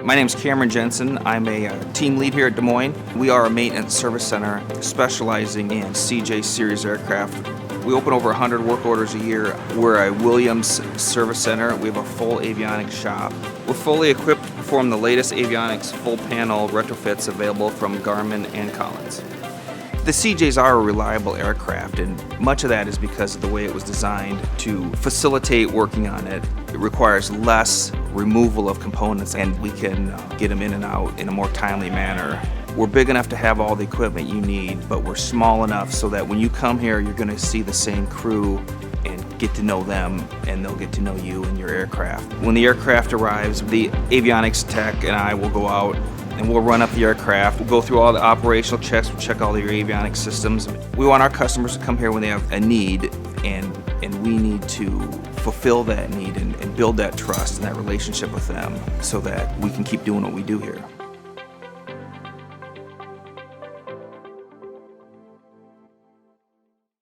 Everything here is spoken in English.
My name is Cameron Jensen. I'm a team lead here at Des Moines. We are a maintenance service center specializing in CJ-series aircraft. We open over 100 work orders a year. We're a Williams service center. We have a full avionics shop. We're fully equipped to perform the latest avionics full panel retrofits available from Garmin and Collins. The CJs are a reliable aircraft, and much of that is because of the way it was designed to facilitate working on it. It requires less removal of components, and we can get them in and out in a more timely manner. We're big enough to have all the equipment you need, but we're small enough so that when you come here, you're going to see the same crew and get to know them, and they'll get to know you and your aircraft. When the aircraft arrives, the avionics tech and I will go out and we'll run up the aircraft. We'll go through all the operational checks, we'll check all your avionics systems. We want our customers to come here when they have a need, and we need to fulfill that need and build that trust and that relationship with them so that we can keep doing what we do here.